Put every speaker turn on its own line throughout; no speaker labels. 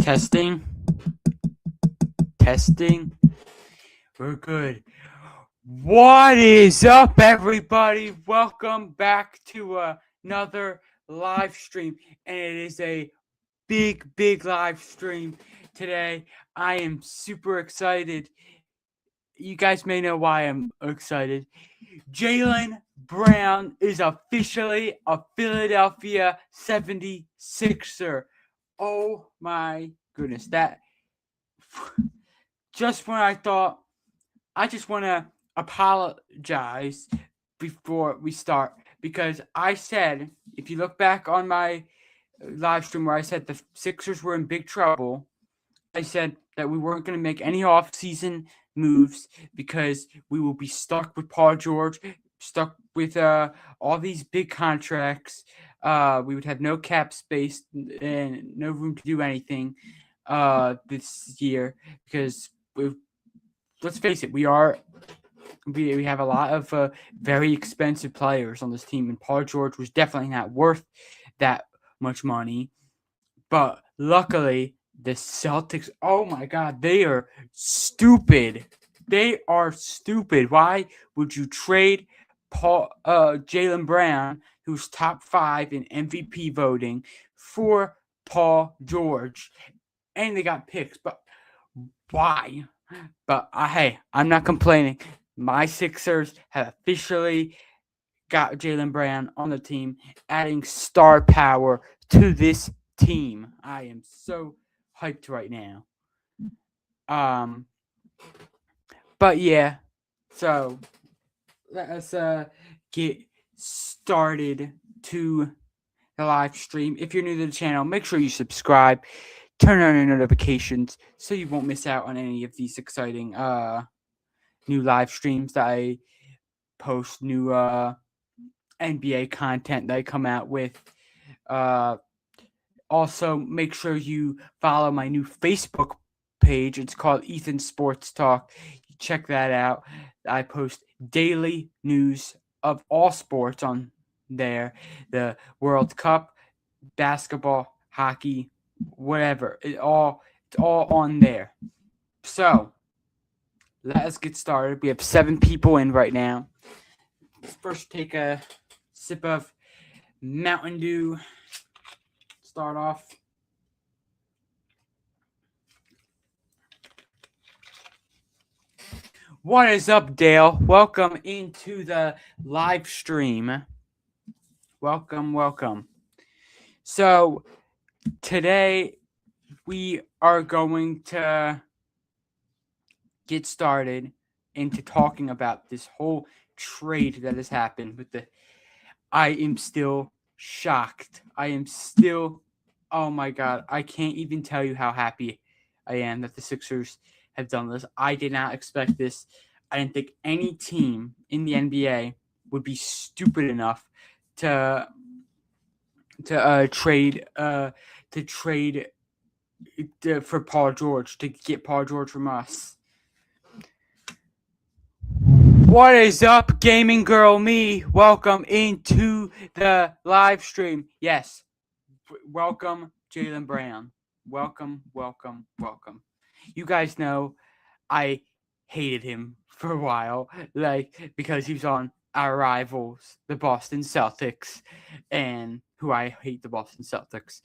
Testing. Testing. We're good. What is up, everybody? Welcome back to another live stream. And it is a big live stream today. I am super excited. You guys may know why I'm excited. Jaylen Brown is officially a Philadelphia 76er. Oh my goodness. That just when I thought, I just want to apologize before we start, because I said, if you look back on my live stream where I said the Sixers were in big trouble, I said that we weren't going to make any offseason moves because we will be stuck with Paul George, stuck with all these big contracts. We would have no cap space and no room to do anything this year because let's face it, we have a lot of very expensive players on this team, and Paul George was definitely not worth that much money. But luckily, the Celtics, oh my God, they are stupid. They are stupid. Why would you trade Jaylen Brown, who's top 5 in MVP voting, for Paul George? And they got picks, but why? But hey, I'm not complaining. My Sixers have officially got Jaylen Brown on the team, adding star power to this team. I am so hyped right now. But yeah, so let us get started to the live stream. If you're new to the channel, make sure you subscribe, turn on your notifications so you won't miss out on any of these exciting new live streams that I post, new NBA content that I come out with. Also, make sure you follow my new Facebook page. It's called Ethan Sports Talk. Check that out. I post daily news of all sports on there. The World Cup, basketball, hockey, whatever. It's all on there. So, let us get started. We have 7 people in right now. Let's first take a sip of Mountain Dew. Start off. What is up, Dale? Welcome into the live stream. Welcome. So, today we are going to get started into talking about this whole trade that has happened with the. I am still shocked. Oh my God, I can't even tell you how happy I am that the Sixers have done this. I did not expect this. I didn't think any team in the NBA would be stupid enough to trade for Paul George, to get Paul George from us. What is up, gaming girl me? Welcome into the live stream. Yes, welcome, Jaylen Brown. Welcome. You guys know I hated him for a while, because he was on our rivals, the Boston Celtics, and who I hate, the Boston Celtics.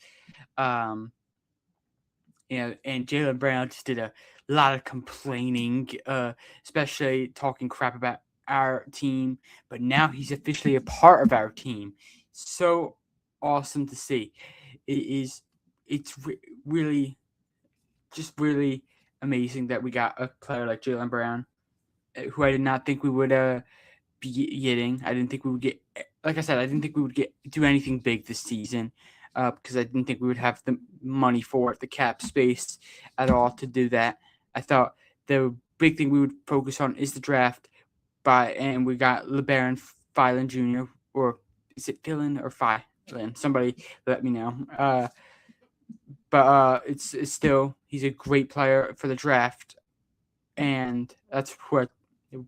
And Jaylen Brown just did a lot of complaining, especially talking crap about our team. But now he's officially a part of our team. So awesome to see. It's really amazing that we got a player like Jaylen Brown, who I did not think we would be getting. I didn't think we would get. Like I said, I didn't think we would do anything big this season. Because I didn't think we would have the money for it, the cap space at all to do that. I thought the big thing we would focus on is the draft, and we got LeBaron Phelan Jr., or is it Phelan or Phelan? Somebody let me know. But it's still, he's a great player for the draft, and that's what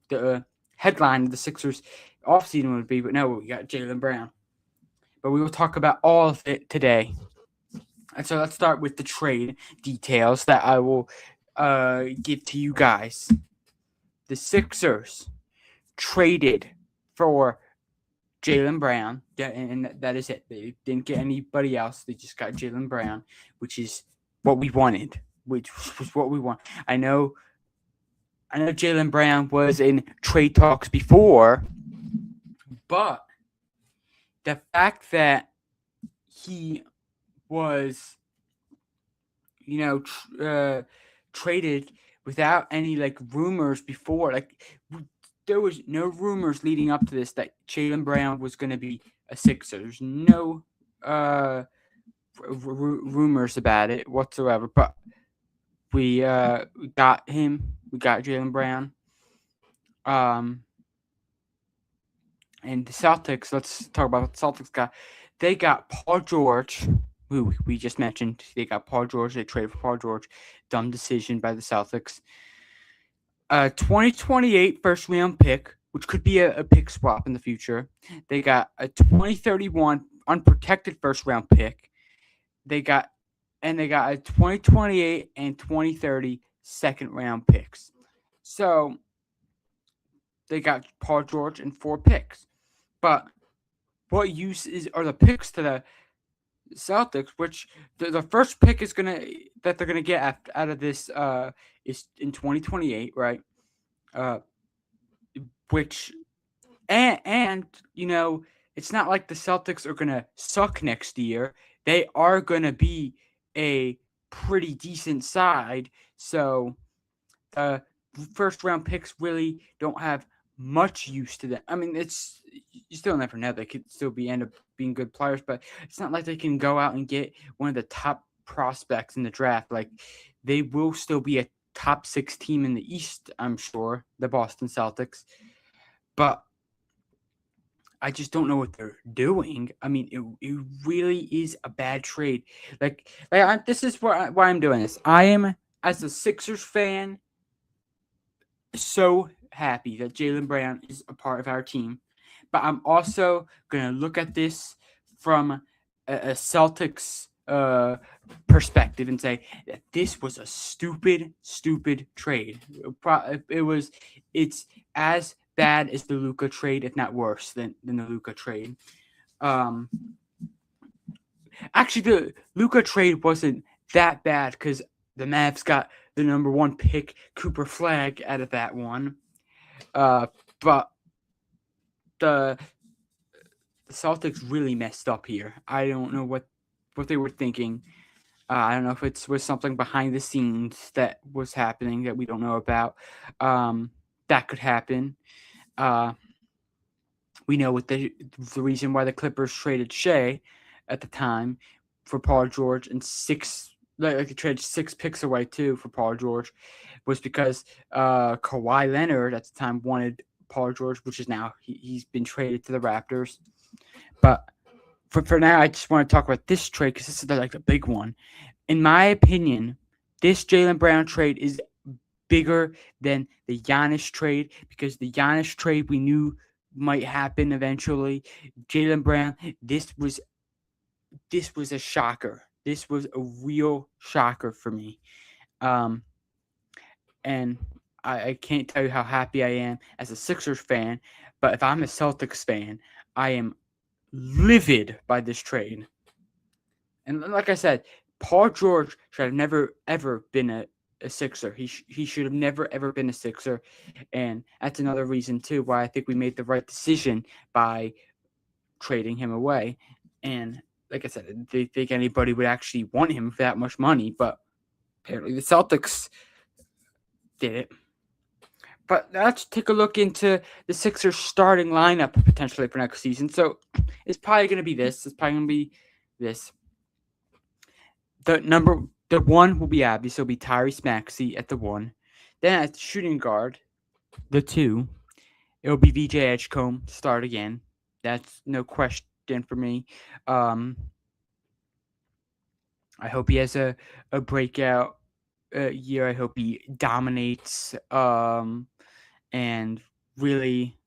the headline of the Sixers offseason would be. But no, we got Jaylen Brown. But we will talk about all of it today. And so let's start with the trade details that I will give to you guys. The Sixers traded for Jaylen Brown, and that is it. They didn't get anybody else. They just got Jaylen Brown, which is what we wanted. Which was what we want. I know Jaylen Brown was in trade talks before, but the fact that he was, traded without any rumors before, there was no rumors leading up to this that Jaylen Brown was going to be a Sixer. There's no rumors about it whatsoever. But we got him. We got Jaylen Brown. And the Celtics. Let's talk about what the Celtics got. They got Paul George, who we just mentioned. They got Paul George. They traded for Paul George. Dumb decision by the Celtics. 2028 first round pick, which could be a pick swap in the future. They got a 2031 unprotected first round pick. They got a 2028 and 2030 second round picks. So they got Paul George and 4 picks. But what use are the picks to the Celtics? Which the first pick that they're gonna get out of this is in 2028, right? Which and it's not like the Celtics are gonna suck next year. They are gonna be a pretty decent side. So the first round picks really don't have much use to them. I mean, you still never know. They could still end up being good players, but it's not like they can go out and get one of the top prospects in the draft. Like, they will still be a top 6 team in the East, I'm sure, the Boston Celtics. But I just don't know what they're doing. I mean, it really is a bad trade. This is why I'm doing this. I am, as a Sixers fan, so happy that Jaylen Brown is a part of our team. But I'm also going to look at this from a Celtics perspective and say that this was a stupid trade. It's as bad as the Luka trade, if not worse than the Luka trade. Actually, the Luka trade wasn't that bad because the Mavs got the number 1 pick, Cooper Flagg, out of that one. But the Celtics really messed up here. I don't know what they were thinking. I don't know if it was something behind the scenes that was happening that we don't know about. That could happen. We know what the reason why the Clippers traded Shea at the time for Paul George and they traded 6 picks away too for Paul George was because Kawhi Leonard at the time wanted Paul George, which is now he's been traded to the Raptors. But for now, I just want to talk about this trade because this is the big one. In my opinion, this Jaylen Brown trade is bigger than the Giannis trade because the Giannis trade we knew might happen eventually. Jaylen Brown, this was a shocker. This was a real shocker for me. And I can't tell you how happy I am as a Sixers fan, but if I'm a Celtics fan, I am livid by this trade. And like I said, Paul George should have never, ever been a Sixer. He should have never, ever been a Sixer. And that's another reason, too, why I think we made the right decision by trading him away. And like I said, I didn't think anybody would actually want him for that much money, but apparently the Celtics did it. But let's take a look into the Sixers starting lineup potentially for next season. So it's probably going to be this. The 1 will be obvious. It'll be Tyrese Maxey at the 1. Then at the shooting guard, the 2, it'll be VJ Edgecombe to start again. That's no question for me. I hope he has a breakout year. I hope he dominates and really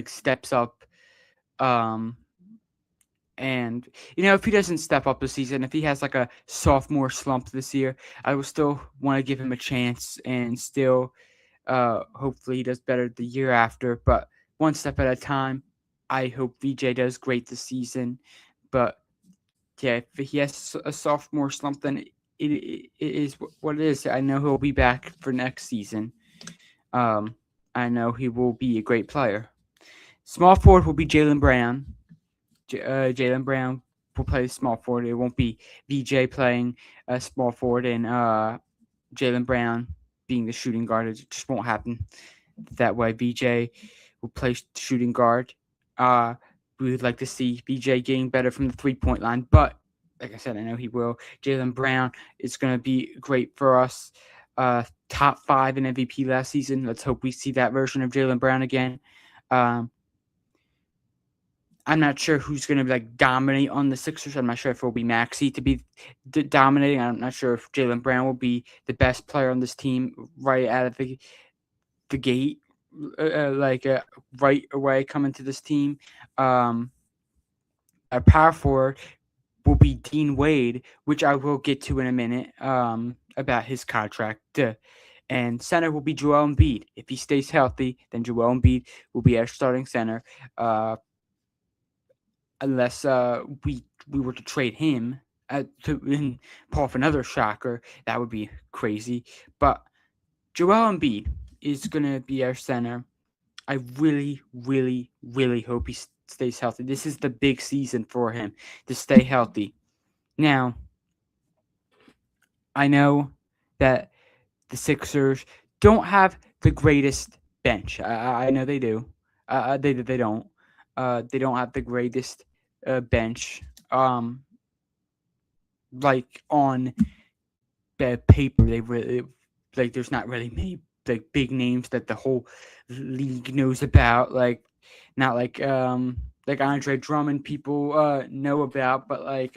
steps up And, if he doesn't step up this season, if he has like a sophomore slump this year, I will still want to give him a chance and still hopefully he does better the year after. But one step at a time. I hope VJ does great this season. But yeah, if he has a sophomore slump, then it is what it is. I know he'll be back for next season. I know he will be a great player. Small forward will be Jaylen Brown. Jaylen Brown will play small forward. It won't be VJ playing small forward and Jaylen Brown being the shooting guard. It just won't happen that way. VJ will play shooting guard. We would like to see VJ getting better from the 3-point line, but like I said, I know he will. Jaylen Brown is going to be great for us. Top 5 in MVP last season. Let's hope we see that version of Jaylen Brown again. I'm not sure who's going to like dominate on the Sixers. I'm not sure if it will be Maxey to be dominating. I'm not sure if Jaylen Brown will be the best player on this team right out of the gate, right away coming to this team. A power forward will be Dean Wade, which I will get to in a minute about his contract. And center will be Joel Embiid. If he stays healthy, then Joel Embiid will be our starting center. Unless we were to trade him and pull off another shocker, that would be crazy. But Joel Embiid is going to be our center. I really, really, really hope he stays healthy. This is the big season for him to stay healthy. Now, I know that the Sixers don't have the greatest bench. I know they do. They don't. They don't have the greatest bench. Like on the paper, they really like. There's not really many like big names that the whole league knows about. Like not like Andre Drummond people know about, but like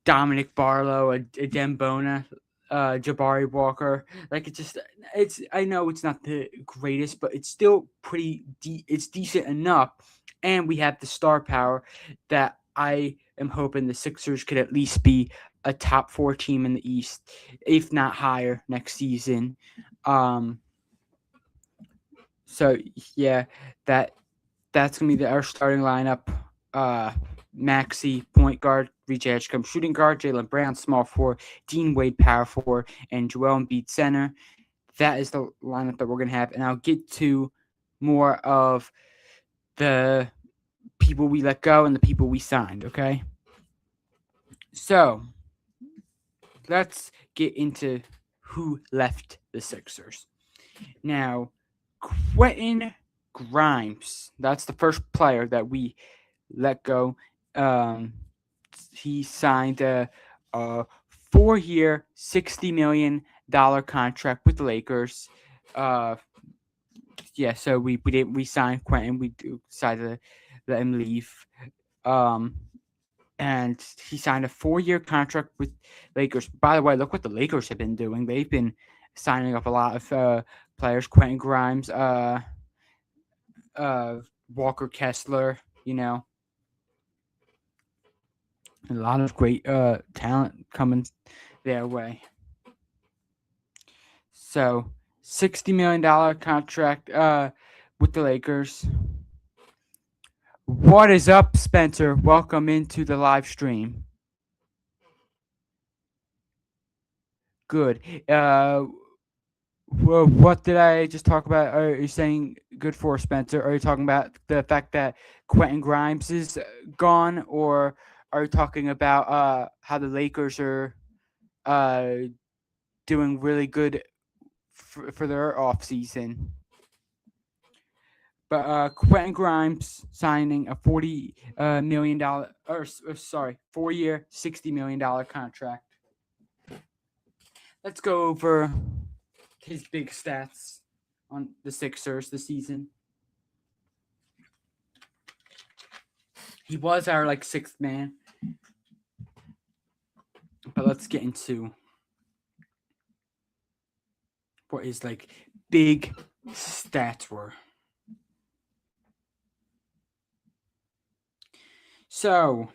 Dominic Barlow, a Dembona, Jabari Walker. Like it's. I know it's not the greatest, but it's still pretty. It's decent enough, and we have the star power that I am hoping the Sixers could at least be a top 4 team in the East, if not higher next season. So yeah, that's gonna be our starting lineup. Maxey, point guard, VJ Edgecombe, shooting guard, Jaylen Brown, small forward, Dean Wade, power forward, and Joel Embiid, center. That is the lineup that we're going to have. And I'll get to more of the people we let go and the people we signed, okay? So, let's get into who left the Sixers. Now, Quentin Grimes, that's the first player that we let go. He signed a 4-year, $60 million contract with the Lakers. Yeah, so we didn't re-sign Quentin. We decided to let him leave. And he signed a 4-year contract with Lakers. By the way, look what the Lakers have been doing. They've been signing up a lot of players. Quentin Grimes, Walker Kessler, a lot of great talent coming their way. So, $60 million contract with the Lakers. What is up, Spencer? Welcome into the live stream. Good. Well, what did I just talk about? Are you saying good for Spencer? Are you talking about the fact that Quentin Grimes is gone, or are you talking about how the Lakers are doing really good for their offseason? But Quentin Grimes signing a $40 million, 4-year, $60 million contract. Let's go over his big stats on the Sixers this season. He was our 6th man. But let's get into what his big stats were. So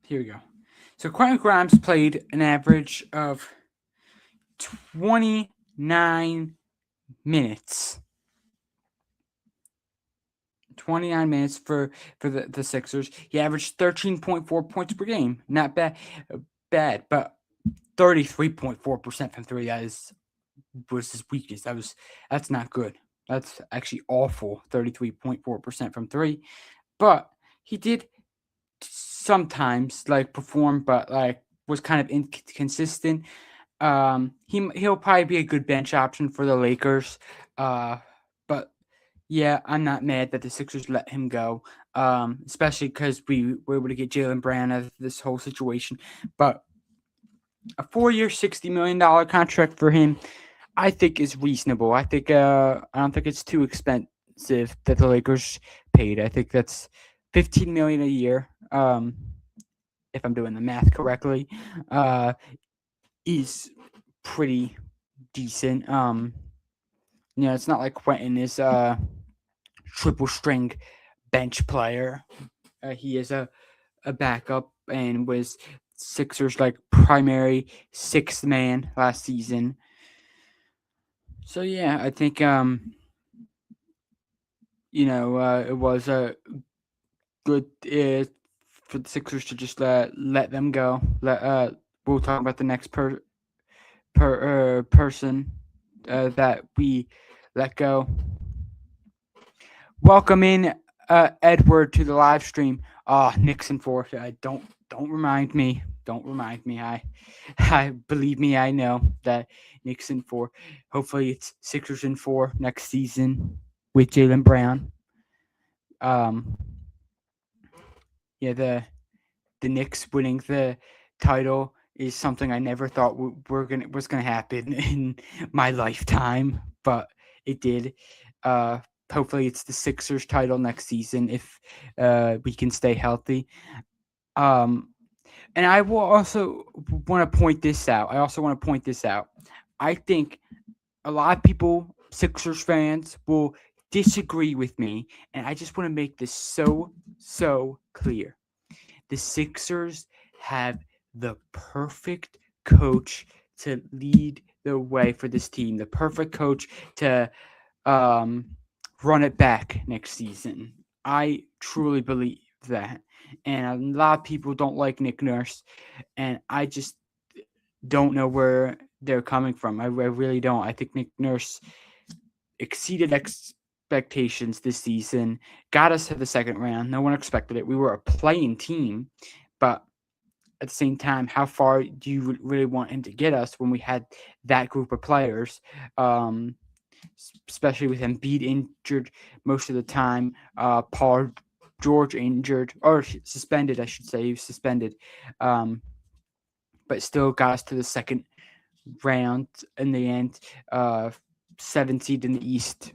here we go. So Quentin Grimes played an average of 29 minutes. 29 minutes for the Sixers. He averaged 13.4 points per game. Not bad, but 33.4% from three. Was his weakness. That's not good. That's actually awful. 33.4% from three. But he did sometimes like perform, but like was kind of inconsistent. He'll probably be a good bench option for the Lakers. But yeah, I'm not mad that the Sixers let him go. Especially because we were able to get Jaylen Brown out of this whole situation. But a 4-year, $60 million contract for him, I think is reasonable. I don't think it's too expensive that the Lakers paid. I think that's $15 million a year. If I'm doing the math correctly, is pretty decent. It's not like Quentin is a triple string bench player. He is a backup and was Sixers like primary sixth man last season. So yeah, I think it was a good for the Sixers to just let them go. We'll talk about the next person that we let go. Welcome in Edward to the live stream. Nixon for don't remind me. Don't remind me. I believe me. I know that Nixon for. Hopefully it's Sixers in 4 next season with Jaylen Brown. Yeah, the Knicks winning the title is something I never thought was gonna happen in my lifetime, but it did. Hopefully it's the Sixers title next season if we can stay healthy. And I will also want to point this out. I think a lot of people, Sixers fans, will disagree with me, and I just want to make this so clear. The Sixers have the perfect coach to lead the way for this team. The perfect coach to run it back next season. I truly believe that. And a lot of people don't like Nick Nurse, and I just don't know where they're coming from. I really don't. I think Nick Nurse exceeded expectations this season, got us to the second round. No one expected it. We were a playing team, but at the same time, how far do you really want him to get us when we had that group of players? Especially with Embiid injured most of the time, Paul George injured or suspended, I should say. He was suspended, but still got us to the second round in the end. 7th seed in the East.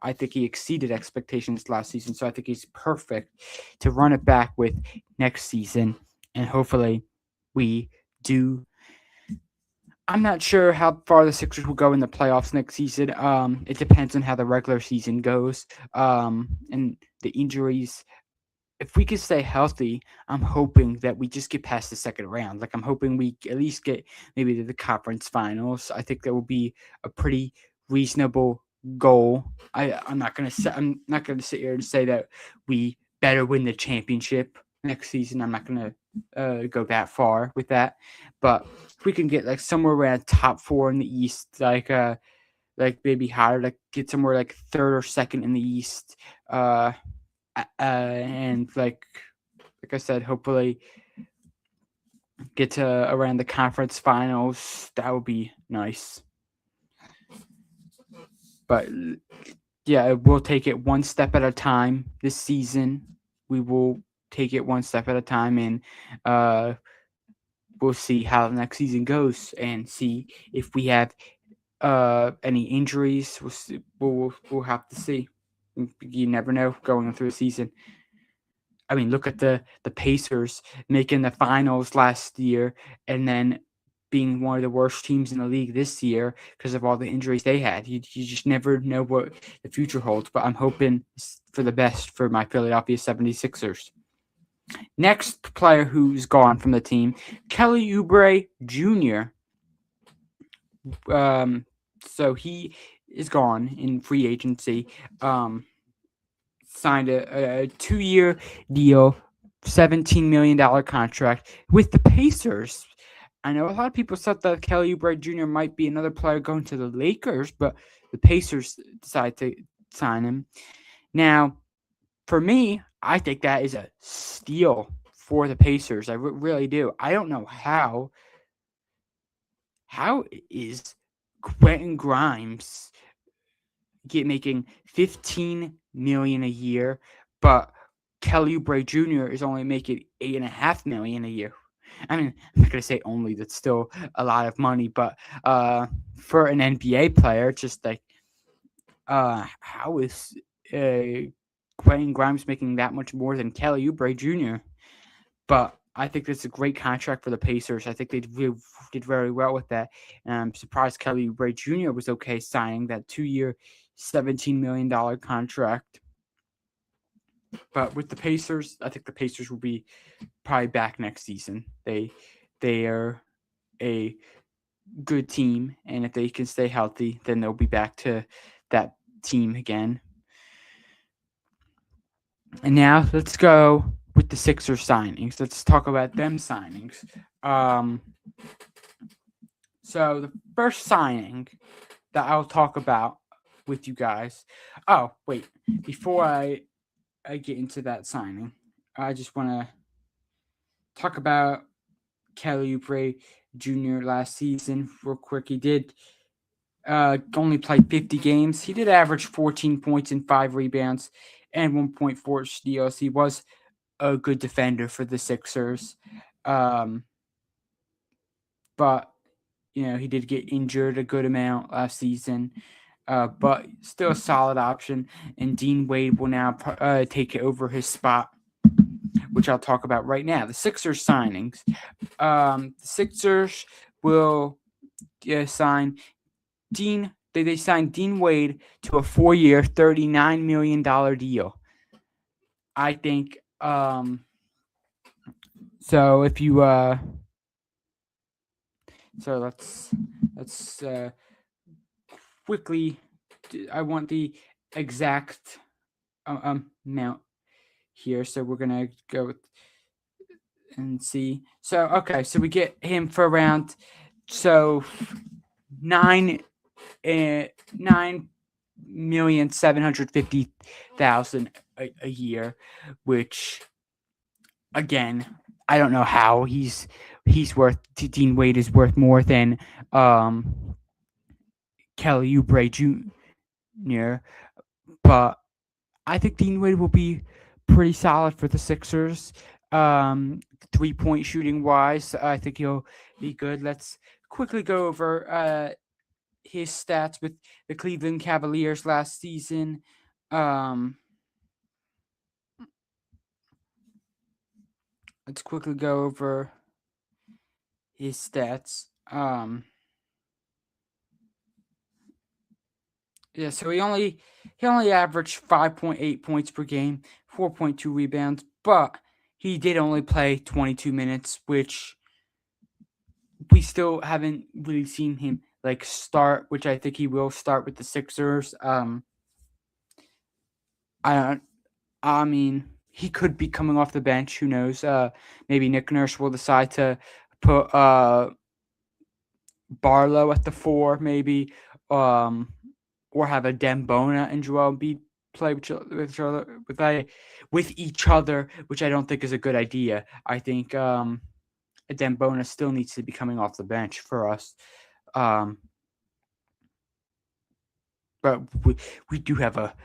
I think he exceeded expectations last season, so I think he's perfect to run it back with next season, and hopefully we do. I'm not sure how far the Sixers will go in the playoffs next season. It depends on how the regular season goes, and the injuries. If we could stay healthy, I'm hoping that we just get past the second round. Like I'm hoping we at least get maybe to the conference finals. I think that will be a pretty reasonable goal. I'm not gonna sit here and say that we better win the championship next season. I'm not gonna go that far with that, but if we can get like somewhere around top 4 in the East, like maybe higher, like get somewhere like third or second in the East, and like I said, hopefully get to around the conference finals. That would be nice. But yeah, we'll take it one step at a time this season. We will take it one step at a time, and we'll see how the next season goes and see if we have any injuries. We'll see, we'll have to see. You never know going through the season. I mean, look at the Pacers making the finals last year, and then being one of the worst teams in the league this year because of all the injuries they had. You just never know what the future holds, but I'm hoping for the best for my Philadelphia 76ers. Next player who's gone from the team, Kelly Oubre Jr. So he is gone in free agency. Signed a 2-year deal, $17 million contract with the Pacers. I know a lot of people thought that Kelly Oubre Jr. might be another player going to the Lakers, but the Pacers decided to sign him. Now, for me, I think that is a steal for the Pacers. I really do. I don't know how. How is Quentin Grimes making $15 million a year, but Kelly Oubre Jr. is only making $8.5 million a year? I mean, I'm not gonna say only. That's still a lot of money, but for an NBA player, just like how is Quentin Grimes making that much more than Kelly Oubre Jr.? But I think that's a great contract for the Pacers. I think they did very well with that. And I'm surprised Kelly Oubre Jr. was okay signing that 2-year, $17 million contract. But with the Pacers, I think the Pacers will be probably back next season. They are a good team, and if they can stay healthy, then they'll be back to that team again. And now let's go with the Sixers signings. Let's talk about them signings. So the first signing that I'll talk about with you guys. Oh, wait. Before I get into that signing, I just want to talk about Kelly Oubre Jr. last season real quick. He did only play 50 games. He did average 14 points and 5 rebounds and 1.4 steals. He was a good defender for the Sixers. But, he did get injured a good amount last season. But still a solid option. And Dean Wade will now take over his spot, which I'll talk about right now. The Sixers signings. The Sixers will sign Dean. They signed Dean Wade to a 4-year, $39 million deal. I think. So if you so let's quickly. I want the exact amount here, so we're gonna go and see. So okay, so we get him for around $9,750,000 a year, which again, I don't know how he's worth. Dean Wade is worth more than Kelly Oubre Jr. But I think Dean Wade will be pretty solid for the Sixers. 3-point shooting wise, I think he'll be good. Let's quickly go over his stats with the Cleveland Cavaliers last season. Let's quickly go over his stats. So he only averaged 5.8 points per game, 4.2 rebounds, but he did only play 22 minutes, which we still haven't really seen him start, which I think he will start with the Sixers. I mean, he could be coming off the bench. Who knows? Maybe Nick Nurse will decide to put Barlow at the 4, maybe, or have a Dembona and Joel Embiid play with each other, which I don't think is a good idea. I think Dembona still needs to be coming off the bench for us. But we do have a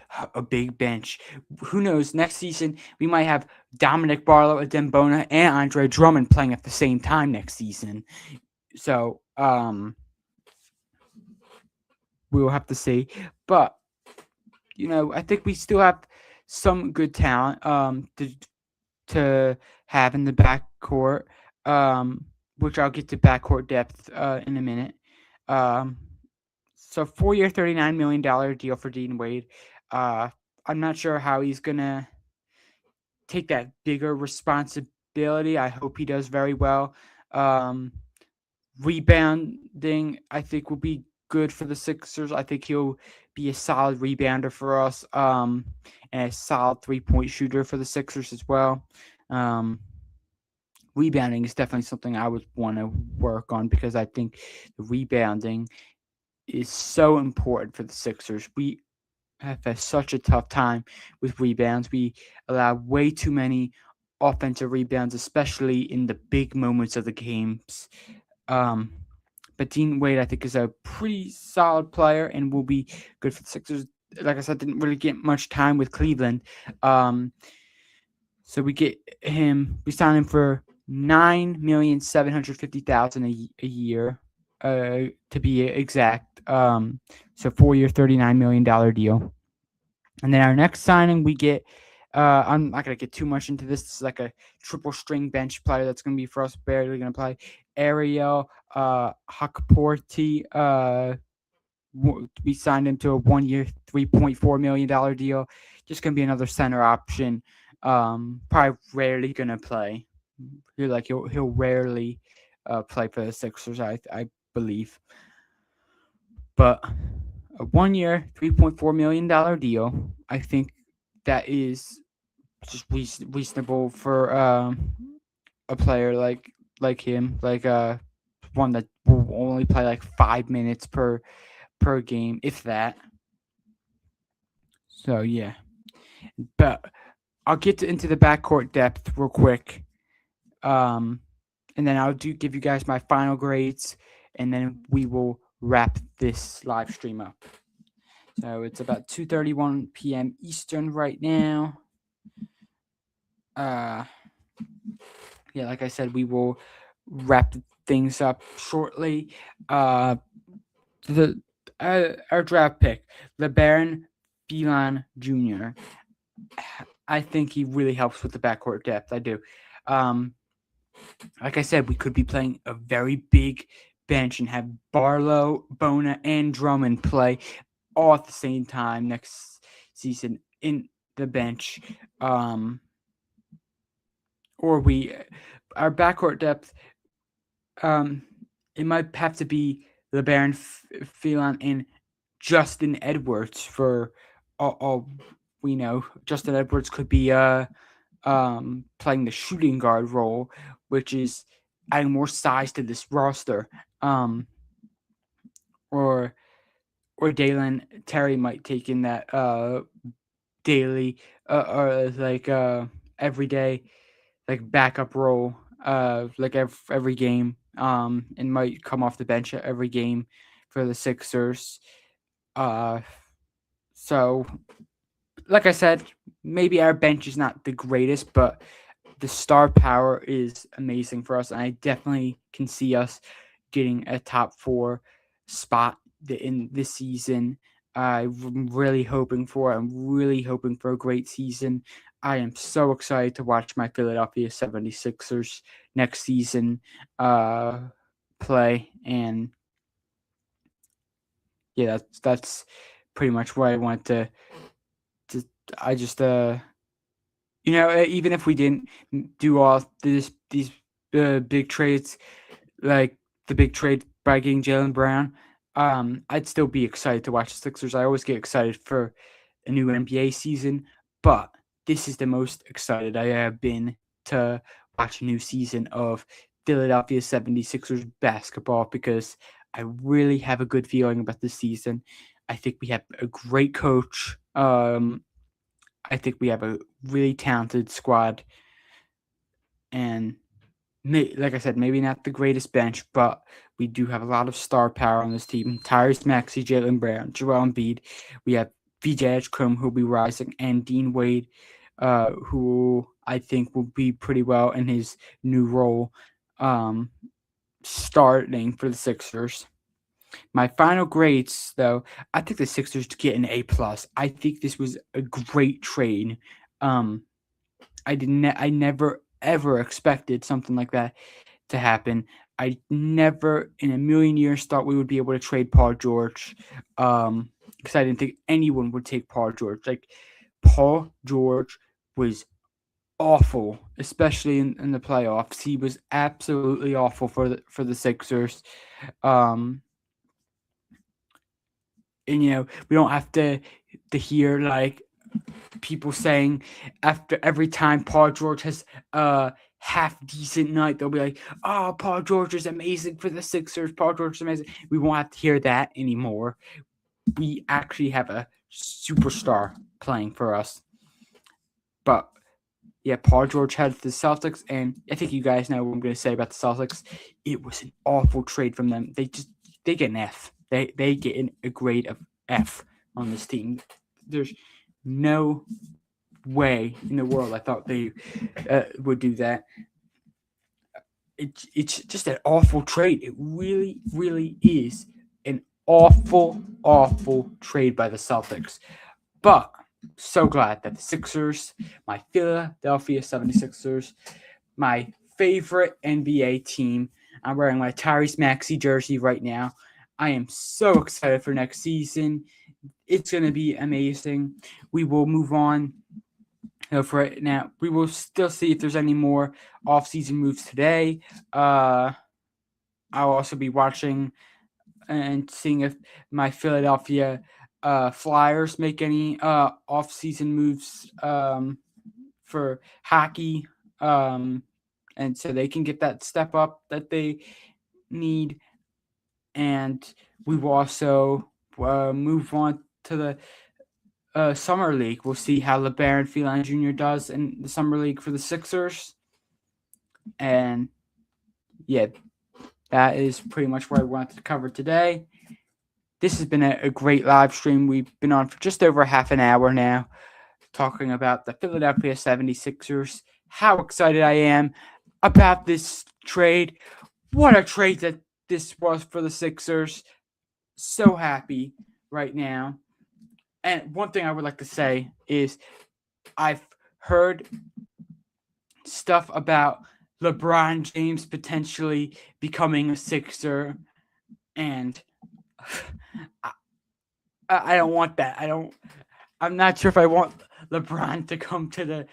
big bench. Who knows? Next season, we might have Dominic Barlow, Dembona, and Andre Drummond playing at the same time next season. So we will have to see. But, I think we still have some good talent to have in the backcourt. which I'll get to backcourt depth in a minute. Um, so 4-year, $39 million deal for Dean Wade. I'm not sure how he's gonna take that bigger responsibility. I hope he does very well. Rebounding, I think, will be good for the Sixers. I think he'll be a solid rebounder for us, and a solid 3-point shooter for the Sixers as well. Rebounding is definitely something I would want to work on because I think the rebounding is so important for the Sixers. We have had such a tough time with rebounds. We allow way too many offensive rebounds, especially in the big moments of the games. But Dean Wade, I think, is a pretty solid player and will be good for the Sixers. Like I said, didn't really get much time with Cleveland. So we get him. We sign him for $9,750,000 a year, to be exact. So 4-year, $39 million deal. And then our next signing, we get. I'm not gonna get too much into this. This is like a triple string bench player that's gonna be for us. Barely gonna play. Ariel Hakporti. We signed him to a 1-year, $3.4 million deal. Just gonna be another center option. Probably rarely gonna play. He'll rarely play for the Sixers. I believe. But a 1-year, $3.4 million deal. I think that is just reasonable for a player like him, like one that will only play like 5 minutes per game, if that. So yeah, but I'll get into the backcourt depth real quick, and then I'll give you guys my final grades, and then we will wrap this live stream up. So it's about 2:31 p.m. Eastern right now. Yeah, like I said, we will wrap things up shortly. Our draft pick, LeBaron Phelan Jr. I think he really helps with the backcourt depth. I do. Like I said, we could be playing a very big bench and have Barlow, Bona, and Drummond play all at the same time next season in the bench. Or our backcourt depth, it might have to be LeBaron Phelan and Justin Edwards for all we know. Justin Edwards could be playing the shooting guard role, which is adding more size to this roster. Or Jaylen Terry might take in that daily or like everyday like backup role like every game and might come off the bench at every game for the Sixers. So like I said, maybe our bench is not the greatest, but the star power is amazing for us, and I definitely can see us getting a top 4 spot in this season. I'm really hoping for a great season. I am so excited to watch my Philadelphia 76ers next season play, and yeah, that's pretty much what I want to I just even if we didn't do all these big trades, like the big trade by getting Jaylen Brown, I'd still be excited to watch the Sixers. I always get excited for a new NBA season, but this is the most excited I have been to watch a new season of Philadelphia 76ers basketball because I really have a good feeling about this season. I think we have a great coach. I think we have a really talented squad, and like I said, maybe not the greatest bench, but we do have a lot of star power on this team. Tyrese Maxey, Jaylen Brown, Joel Embiid. We have VJ Edgecombe, who'll be rising, and Dean Wade, who I think will be pretty well in his new role, starting for the Sixers. My final grades, though, I think the Sixers get an A+. I think this was a great trade. I never ever expected something like that to happen. I never in a million years thought we would be able to trade Paul George, because I didn't think anyone would take Paul George. Like, Paul George was awful, especially in the playoffs. He was absolutely awful for the Sixers. Um, and we don't have to hear like people saying after every time Paul George has a half decent night, they'll be like, "Oh, Paul George is amazing for the Sixers. Paul George is amazing." We won't have to hear that anymore. We actually have a superstar playing for us. But yeah, Paul George had the Celtics, and I think you guys know what I'm going to say about the Celtics. It was an awful trade from them. They get an F. They get a grade of F on this team. There's no way in the world I thought they would do that. It's just an awful trade. It really, really is an awful, awful trade by the Celtics. But so glad that the Sixers, my Philadelphia 76ers, my favorite NBA team. I'm wearing my Tyrese Maxey jersey right now. I am so excited for next season. It's going to be amazing. We will move on. For right now, we will still see if there's any more offseason moves today. I'll also be watching and seeing if my Philadelphia Flyers make any offseason moves for hockey, and so they can get that step up that they need. And we will also move on to the Summer League. We'll see how LeBaron Phelan Jr. does in the Summer League for the Sixers. And yeah, that is pretty much what I wanted to cover today. This has been a great live stream. We've been on for just over half an hour now, talking about the Philadelphia 76ers. How excited I am about this trade. What a trade that this was for the Sixers. So happy right now. And one thing I would like to say is I've heard stuff about LeBron James potentially becoming a Sixer, and I don't want that. I'm not sure if I want LeBron to come to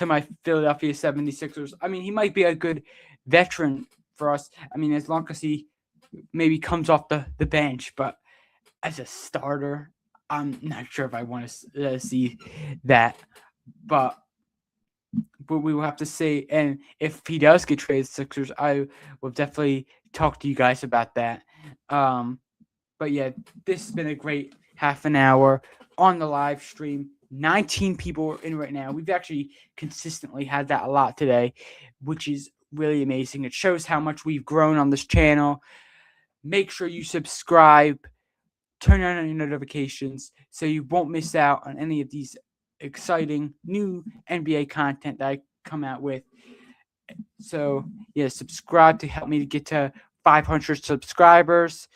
my Philadelphia 76ers. I mean, he might be a good veteran for us. I mean, as long as he maybe comes off the bench, but as a starter, I'm not sure if I want to see that. But we will have to see. And if he does get traded to Sixers, I will definitely talk to you guys about that. But yeah, this has been a great half an hour on the live stream. 19 people are in right now. We've actually consistently had that a lot today, which is really amazing. It shows how much we've grown on this channel. Make sure you subscribe, turn on your notifications so you won't miss out on any of these exciting new NBA content that I come out with. So yeah, subscribe to help me to get to 500 subscribers.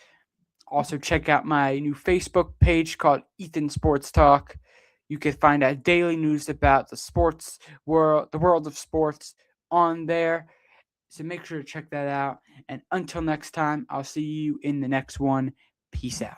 Also, check out my new Facebook page called Ethan Sports Talk. You can find out daily news about the sports world, the world of sports on there. So make sure to check that out. And until next time, I'll see you in the next one. Peace out.